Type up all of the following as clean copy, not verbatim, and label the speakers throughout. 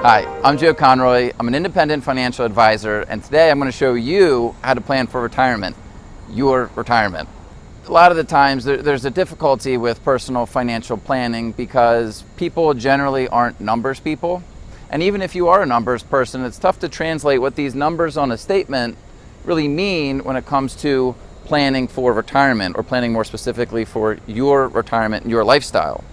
Speaker 1: Hi, I'm Joe Conroy. I'm an independent financial advisor, and today I'm going to show you how to plan for retirement, your retirement. A lot of the times there's a difficulty with personal financial planning because people generally aren't numbers people. And even if you are a numbers person, it's tough to translate what these numbers on a statement really mean when it comes to planning for retirement, or planning more specifically for your retirement and your lifestyle.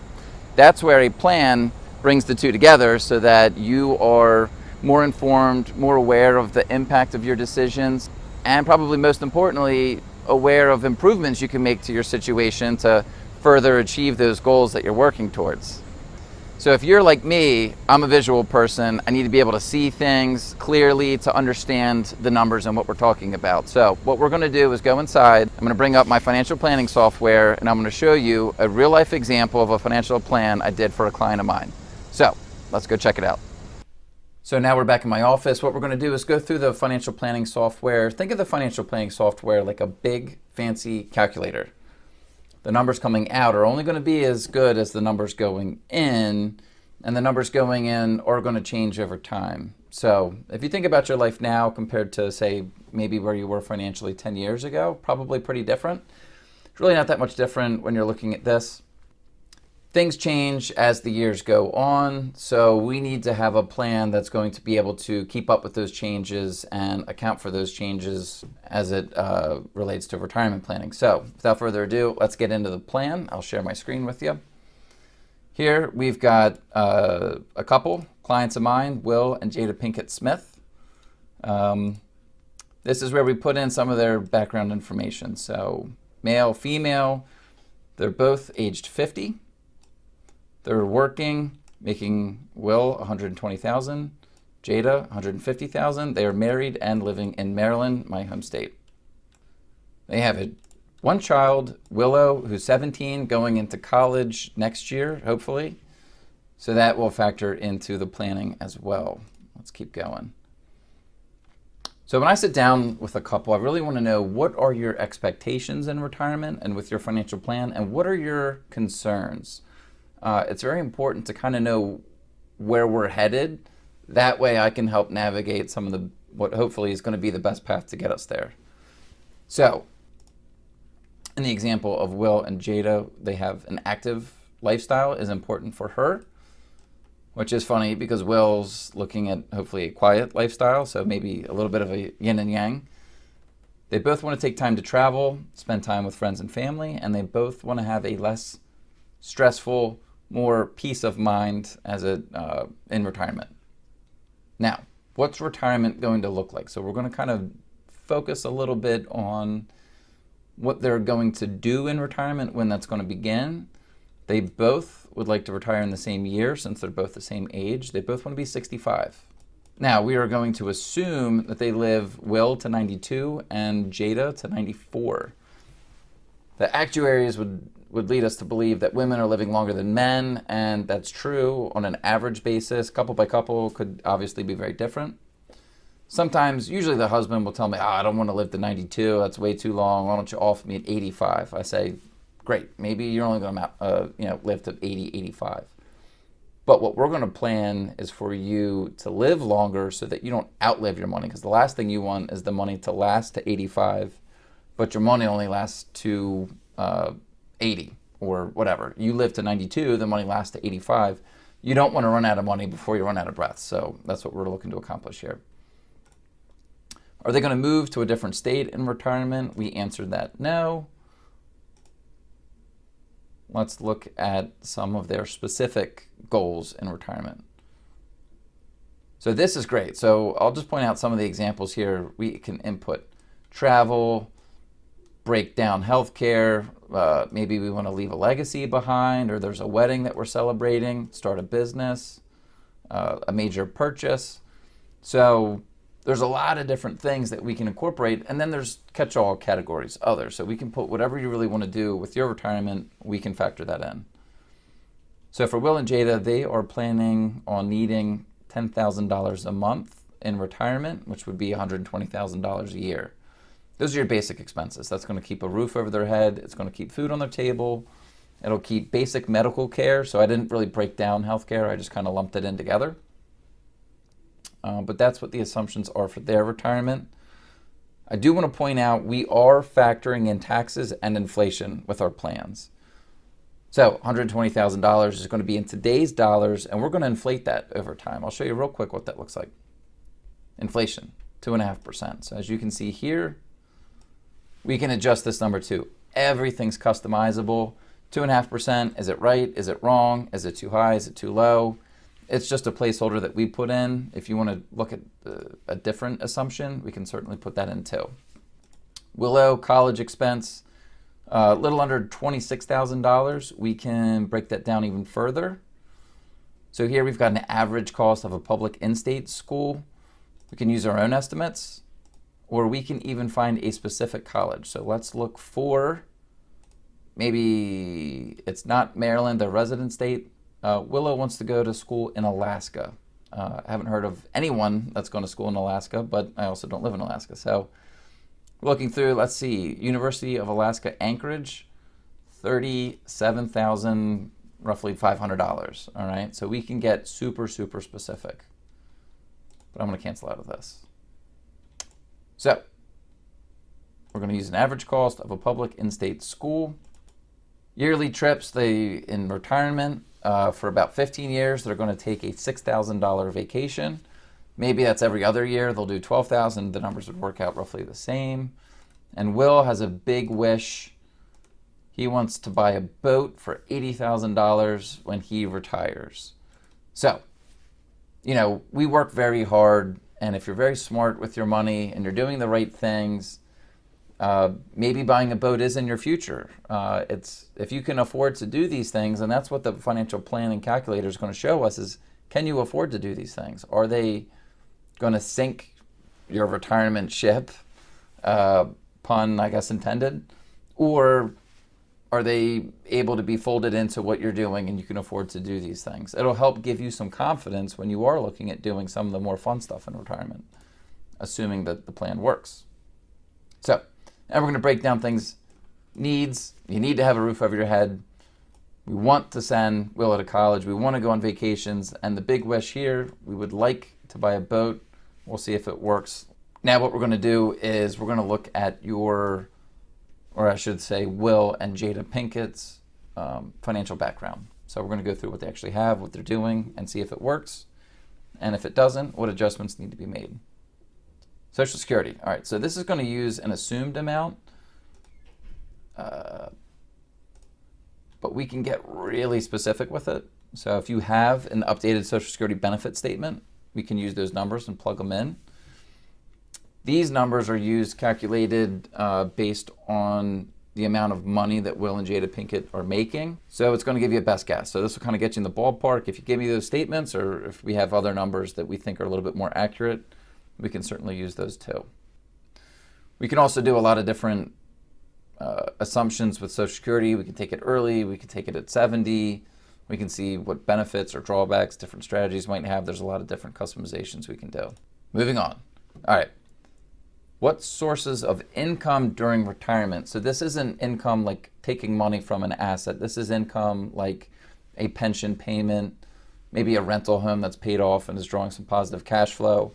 Speaker 1: That's where a plan brings the two together so that you are more informed, more aware of the impact of your decisions, and probably most importantly, aware of improvements you can make to your situation to further achieve those goals that you're working towards. So if you're like me, I'm a visual person. I need to be able to see things clearly to understand the numbers and what we're talking about. So what we're going to do is go inside. I'm going to bring up my financial planning software, and I'm going to show you a real life example of a financial plan I did for a client of mine. So let's go check it out. So now we're back in my office. What we're going to do is go through the financial planning software. Think of the financial planning software like a big fancy calculator. The numbers coming out are only going to be as good as the numbers going in, and the numbers going in are going to change over time. So if you think about your life now compared to, say, maybe where you were financially 10 years ago, probably pretty different. It's really not that much different when you're looking at this. Things change as the years go on, so we need to have a plan that's going to be able to keep up with those changes and account for those changes as it relates to retirement planning. So without further ado, let's get into the plan. I'll share my screen with you. Here we've got a couple clients of mine, Will and Jada Pinkett Smith. This is where we put in some of their background information. So male, female, they're both aged 50. They're working, making Will $120,000, Jada $150,000. They are married and living in Maryland, my home state. They have one child, Willow, who's 17, going into college next year, hopefully. So that will factor into the planning as well. Let's keep going. So when I sit down with a couple, I really want to know, what are your expectations in retirement and with your financial plan, and what are your concerns? It's very important to kind of know where we're headed. That way I can help navigate some of what hopefully is going to be the best path to get us there. So in the example of Will and Jada, they have an active lifestyle is important for her, which is funny because Will's looking at hopefully a quiet lifestyle, so maybe a little bit of a yin and yang. They both want to take time to travel, spend time with friends and family, and they both want to have a less stressful, more peace of mind in retirement. Now, what's retirement going to look like? So we're going to kind of focus a little bit on what they're going to do in retirement, when that's going to begin. They both would like to retire in the same year since they're both the same age. They both want to be 65. Now, we are going to assume that they live Will to 92 and Jada to 94. The actuaries would lead us to believe that women are living longer than men, and that's true on an average basis. Couple by couple could obviously be very different. Sometimes, usually the husband will tell me, I don't want to live to 92, that's way too long, why don't you offer me at 85? I say, great, maybe you're only going to live to 80, 85. But what we're going to plan is for you to live longer so that you don't outlive your money, because the last thing you want is the money to last to 85, but your money only lasts to 80 or whatever. You live to 92, the money lasts to 85. You don't want to run out of money before you run out of breath. So that's what we're looking to accomplish here. Are they going to move to a different state in retirement? We answered that no. Let's look at some of their specific goals in retirement. So this is great. So I'll just point out some of the examples here. We can input travel, break down healthcare. Maybe we want to leave a legacy behind, or there's a wedding that we're celebrating, start a business, a major purchase. So there's a lot of different things that we can incorporate, and then there's catch-all categories, others. So we can put whatever you really want to do with your retirement, we can factor that in. So for Will and Jada, they are planning on needing $10,000 a month in retirement, which would be $120,000 a year. Those are your basic expenses. That's going to keep a roof over their head. It's going to keep food on their table. It'll keep basic medical care. So I didn't really break down healthcare. I just kind of lumped it in together. but that's what the assumptions are for their retirement. I do want to point out we are factoring in taxes and inflation with our plans. So $120,000 is going to be in today's dollars, and we're going to inflate that over time. I'll show you real quick what that looks like. Inflation, 2.5%. So as you can see here, we can adjust this number too. Everything's customizable. 2.5%, is it right? Is it wrong? Is it too high? Is it too low? It's just a placeholder that we put in. If you want to look at a different assumption, we can certainly put that in too. Willow, college expense, a little under $26,000. We can break that down even further. So here we've got an average cost of a public in-state school. We can use our own estimates, or we can even find a specific college. So let's look for, maybe it's not Maryland, a resident state. Willow wants to go to school in Alaska. I haven't heard of anyone that's going to school in Alaska, but I also don't live in Alaska. So looking through, let's see, University of Alaska Anchorage, $37,000, roughly $500. All right, so we can get super, super specific. But I'm going to cancel out of this. So we're going to use an average cost of a public in-state school. Yearly trips, in retirement, for about 15 years, they're going to take a $6,000 vacation. Maybe that's every other year. They'll do $12,000. The numbers would work out roughly the same. And Will has a big wish. He wants to buy a boat for $80,000 when he retires. So, we work very hard. And if you're very smart with your money and you're doing the right things, maybe buying a boat is in your future. If you can afford to do these things, and that's what the financial planning calculator is going to show us is, can you afford to do these things? Are they going to sink your retirement ship, pun I guess intended, or are they able to be folded into what you're doing and you can afford to do these things? It'll help give you some confidence when you are looking at doing some of the more fun stuff in retirement, assuming that the plan works. So, and we're going to break down things. Needs, you need to have a roof over your head. We want to send Willow to college. We want to go on vacations. And the big wish here, we would like to buy a boat. We'll see if it works. Now what we're going to do is we're going to look at Will and Jada Pinkett's financial background. So we're going to go through what they actually have, what they're doing, and see if it works. And if it doesn't, what adjustments need to be made. Social Security. All right, so this is going to use an assumed amount, but we can get really specific with it. So if you have an updated Social Security benefit statement, we can use those numbers and plug them in. These numbers are calculated based on the amount of money that Will and Jada Pinkett are making. So it's going to give you a best guess. So this will kind of get you in the ballpark. If you give me those statements, or if we have other numbers that we think are a little bit more accurate, we can certainly use those too. We can also do a lot of different assumptions with Social Security. We can take it early. We can take it at 70. We can see what benefits or drawbacks different strategies might have. There's a lot of different customizations we can do. Moving on. All right. What sources of income during retirement? So this isn't income like taking money from an asset. This is income like a pension payment, maybe a rental home that's paid off and is drawing some positive cash flow.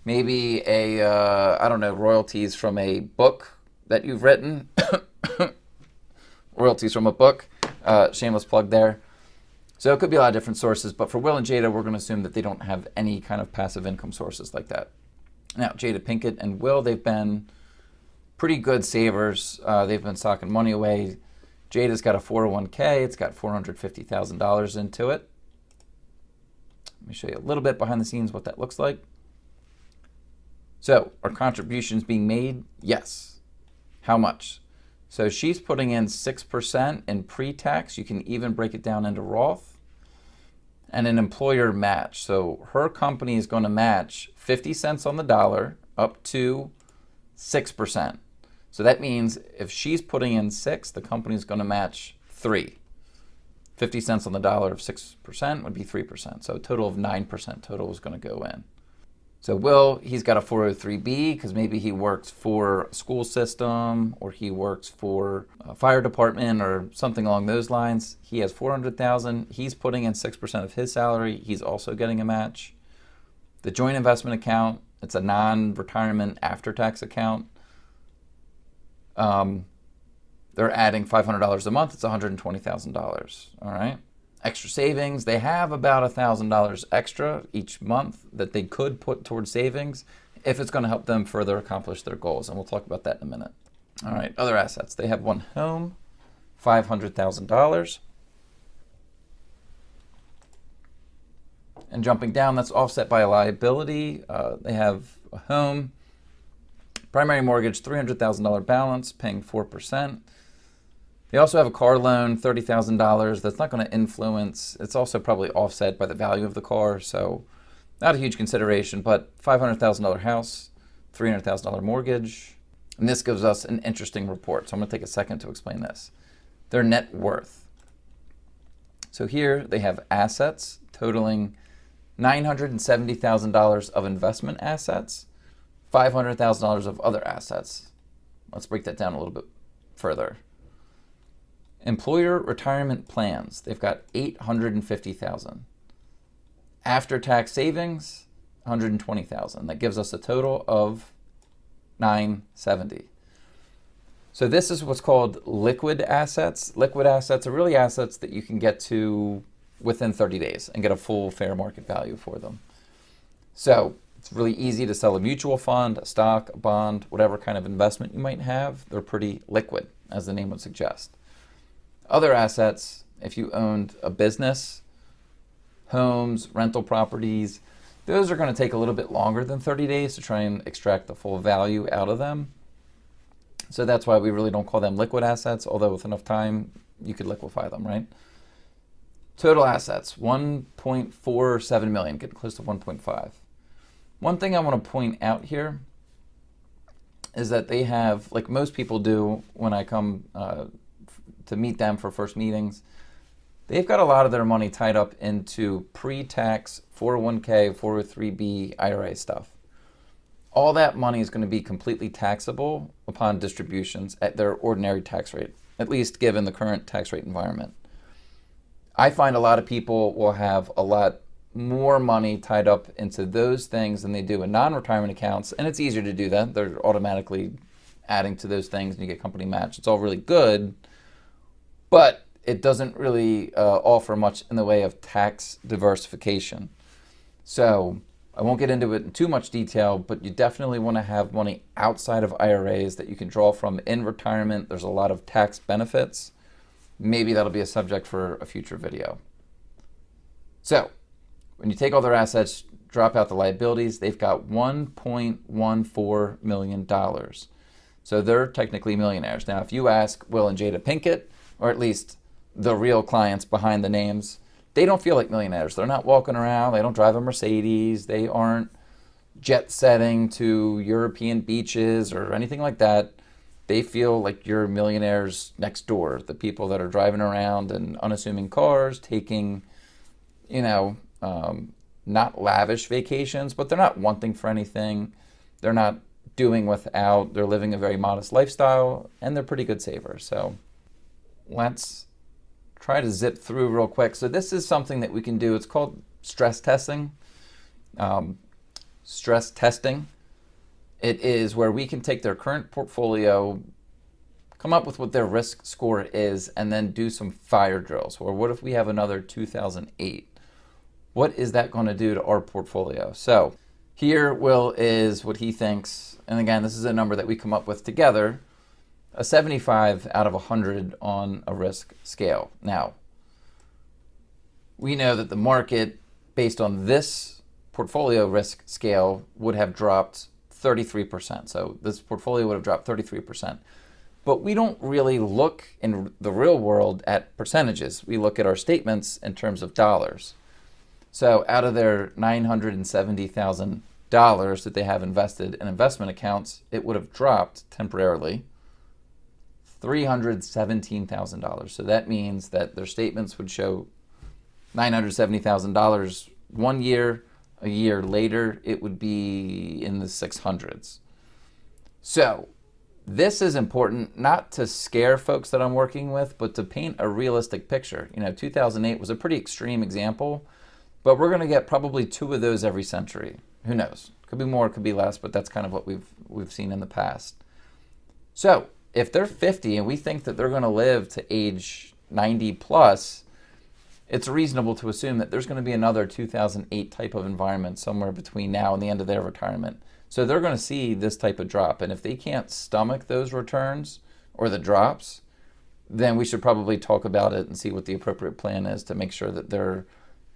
Speaker 1: Maybe royalties from a book that you've written. Royalties from a book. Shameless plug there. So it could be a lot of different sources, but for Will and Jada, we're going to assume that they don't have any kind of passive income sources like that. Now, Jada Pinkett and Will, they've been pretty good savers. They've been socking money away. Jada's got a 401k. It's got $450,000 into it. Let me show you a little bit behind the scenes what that looks like. So, are contributions being made? Yes. How much? So she's putting in 6% in pre-tax. You can even break it down into Roth. And an employer match. So her company is going to match 50 cents on the dollar up to 6%. So that means if she's putting in 6, the company is going to match 3. 50 cents on the dollar of 6% would be 3%. So a total of 9% total is going to go in. So Will, he's got a 403B because maybe he works for a school system or he works for a fire department or something along those lines. He has $400,000. He's putting in 6% of his salary. He's also getting a match. The joint investment account, it's a non-retirement after-tax account. They're adding $500 a month. It's $120,000. All right. Extra savings. They have about $1,000 extra each month that they could put towards savings if it's going to help them further accomplish their goals. And we'll talk about that in a minute. All right. Other assets. They have one home, $500,000. And jumping down, that's offset by a liability. They have a home, primary mortgage, $300,000 balance, paying 4%. They also have a car loan, $30,000. That's not going to influence. It's also probably offset by the value of the car, so not a huge consideration, but $500,000 house, $300,000 mortgage. And this gives us an interesting report. So I'm going to take a second to explain this. Their net worth. So here they have assets totaling $970,000 of investment assets, $500,000 of other assets. Let's break that down a little bit further. Employer retirement plans, they've got $850,000. After-tax savings, $120,000. That gives us a total of $970,000. So this is what's called liquid assets. Liquid assets are really assets that you can get to within 30 days and get a full fair market value for them. So it's really easy to sell a mutual fund, a stock, a bond, whatever kind of investment you might have. They're pretty liquid, as the name would suggest. Other assets, if you owned a business, homes, rental properties, those are going to take a little bit longer than 30 days to try and extract the full value out of them. So that's why we really don't call them liquid assets, although with enough time, you could liquefy them, right? Total assets, 1.47 million, getting close to 1.5. One thing I want to point out here is that they have, like most people do when I come to meet them for first meetings, they've got a lot of their money tied up into pre-tax 401k, 403b, IRA stuff. All that money is going to be completely taxable upon distributions at their ordinary tax rate, at least given the current tax rate environment. I find a lot of people will have a lot more money tied up into those things than they do in non-retirement accounts, and it's easier to do that. They're automatically adding to those things and you get company match. It's all really good, but it doesn't really offer much in the way of tax diversification. So I won't get into it in too much detail, but you definitely want to have money outside of IRAs that you can draw from in retirement. There's a lot of tax benefits. Maybe that'll be a subject for a future video. So when you take all their assets, drop out the liabilities, they've got $1.14 million. So they're technically millionaires. Now, if you ask Will and Jada Pinkett, or at least the real clients behind the names, they don't feel like millionaires. They're not walking around. They don't drive a Mercedes. They aren't jet setting to European beaches or anything like that. They feel like you're millionaires next door, the people that are driving around in unassuming cars, taking, not lavish vacations, but they're not wanting for anything. They're not doing without. They're living a very modest lifestyle, and they're pretty good savers. So let's try to zip through real quick. So this is something that we can do. It's called stress testing. Stress testing. It is where we can take their current portfolio, come up with what their risk score is, and then do some fire drills. Or what if we have another 2008? What is that going to do to our portfolio? So here Will is what he thinks, and again, this is a number that we come up with together, a 75 out of 100 on a risk scale. Now, we know that the market, based on this portfolio risk scale, would have dropped 33%. So this portfolio would have dropped 33%. But we don't really look in the real world at percentages. We look at our statements in terms of dollars. So out of their $970,000 that they have invested in investment accounts, it would have dropped temporarily $317,000. So that means that their statements would show $970,000 one year. A year later, it would be in the 600s. So this is important not to scare folks that I'm working with, but to paint a realistic picture. 2008 was a pretty extreme example, but we're going to get probably two of those every century. Who knows? Could be more, could be less, but that's kind of what we've seen in the past. So if they're 50 and we think that they're going to live to age 90 plus, it's reasonable to assume that there's going to be another 2008 type of environment somewhere between now and the end of their retirement. So they're going to see this type of drop. And if they can't stomach those returns or the drops, then we should probably talk about it and see what the appropriate plan is to make sure that they're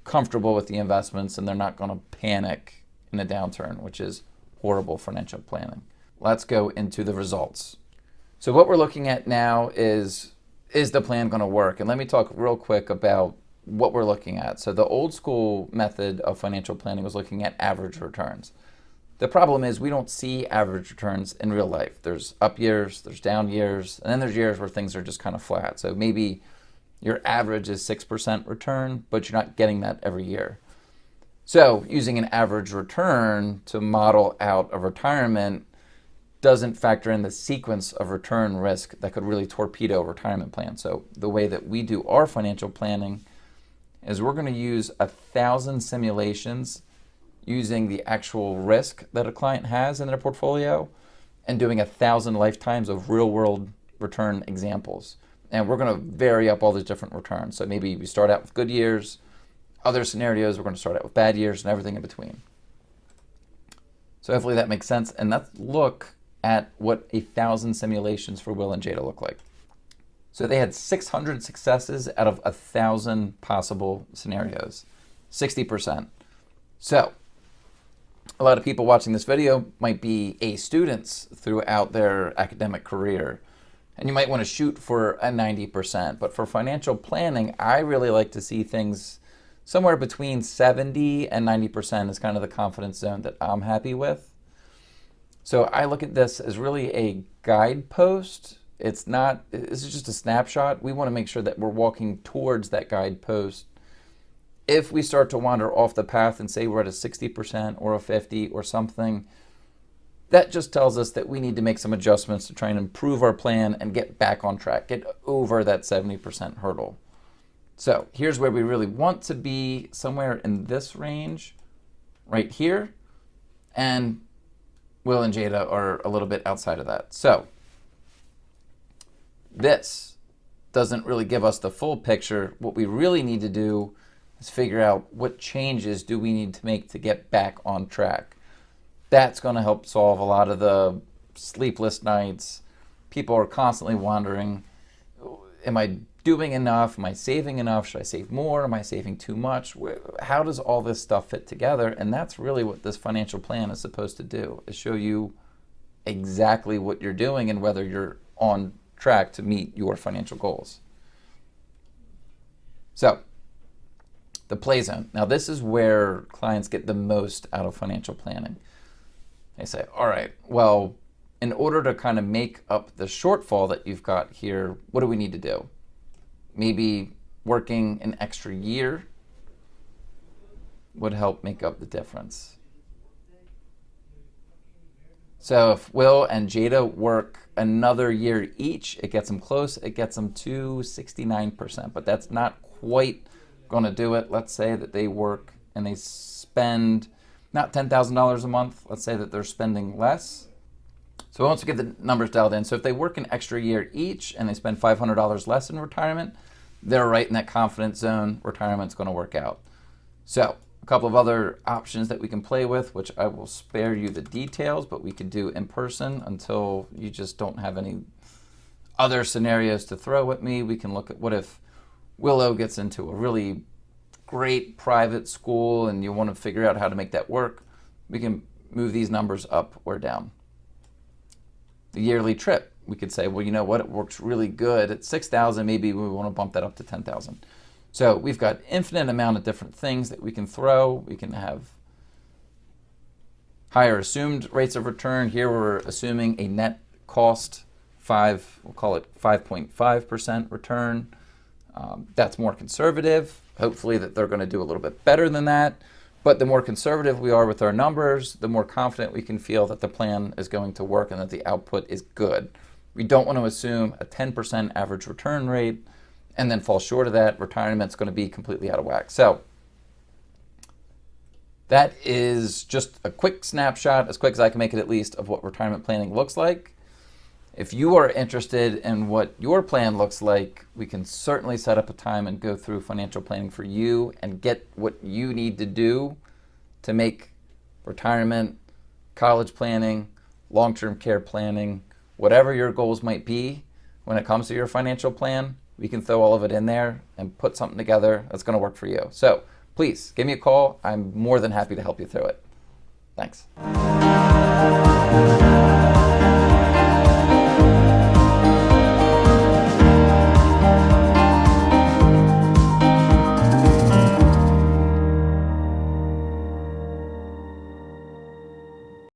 Speaker 1: comfortable with the investments and they're not going to panic in a downturn, which is horrible financial planning. Let's go into the results. So what we're looking at now is the plan going to work? And let me talk real quick about what we're looking at. So the old school method of financial planning was looking at average returns. The problem is we don't see average returns in real life. There's up years, there's down years, and then there's years where things are just kind of flat. So maybe your average is 6% return, but you're not getting that every year. So using an average return to model out a retirement doesn't factor in the sequence of return risk that could really torpedo a retirement plan. So the way that we do our financial planning is we're going to use 1,000 simulations using the actual risk that a client has in their portfolio and doing 1,000 lifetimes of real world return examples. And we're going to vary up all these different returns. So maybe we start out with good years, other scenarios, we're going to start out with bad years and everything in between. So hopefully that makes sense. And let's look at what 1,000 simulations for Will and Jada look like. So they had 600 successes out of 1,000 possible scenarios, 60%. So a lot of people watching this video might be A students throughout their academic career, and you might want to shoot for a 90%. But for financial planning, I really like to see things somewhere between 70 and 90% is kind of the confidence zone that I'm happy with. So I look at this as really a guidepost. This is just a snapshot. We want to make sure that we're walking towards that guidepost. If we start to wander off the path and say we're at a 60% or a 50 or something, that just tells us that we need to make some adjustments to try and improve our plan and get back on track, get over that 70% hurdle. So here's where we really want to be, somewhere in this range right here. And Will and Jada are a little bit outside of that. So this doesn't really give us the full picture. What we really need to do is figure out what changes do we need to make to get back on track. That's going to help solve a lot of the sleepless nights. People are constantly wondering, am I doing enough? Am I saving enough? Should I save more? Am I saving too much? How does all this stuff fit together? And that's really what this financial plan is supposed to do, is show you exactly what you're doing and whether you're on track to meet your financial goals. So the play zone. Now this is where clients get the most out of financial planning. They say, all right, well, in order to kind of make up the shortfall that you've got here, what do we need to do? Maybe working an extra year would help make up the difference. So if Will and Jada work another year each, it gets them close. It gets them to 69%, but that's not quite going to do it. Let's say that they work and they spend not $10,000 a month. Let's say that they're spending less. So once we get the numbers dialed in, so if they work an extra year each and they spend $500 less in retirement, they're right in that confidence zone. Retirement's going to work out. So a couple of other options that we can play with, which I will spare you the details, but we could do in person until you just don't have any other scenarios to throw at me. We can look at what if Willow gets into a really great private school and you want to figure out how to make that work. We can move these numbers up or down. The yearly trip, we could say, well, you know what, it works really good at 6,000, maybe we want to bump that up to 10,000. So we've got infinite amount of different things that we can throw. We can have higher assumed rates of return. Here we're assuming a net cost we'll call it 5.5% return. That's more conservative. Hopefully that they're going to do a little bit better than that. But the more conservative we are with our numbers, the more confident we can feel that the plan is going to work and that the output is good. We don't want to assume a 10% average return rate and then fall short of that. Retirement's going to be completely out of whack. So That is just a quick snapshot, as quick as I can make it at least, of what retirement planning looks like. If you are interested in what your plan looks like, we can certainly set up a time and go through financial planning for you and get what you need to do to make retirement, college planning, long-term care planning, whatever your goals might be when it comes to your financial plan. We can throw all of it in there and put something together that's going to work for you. So please give me a call. I'm more than happy to help you through it. Thanks.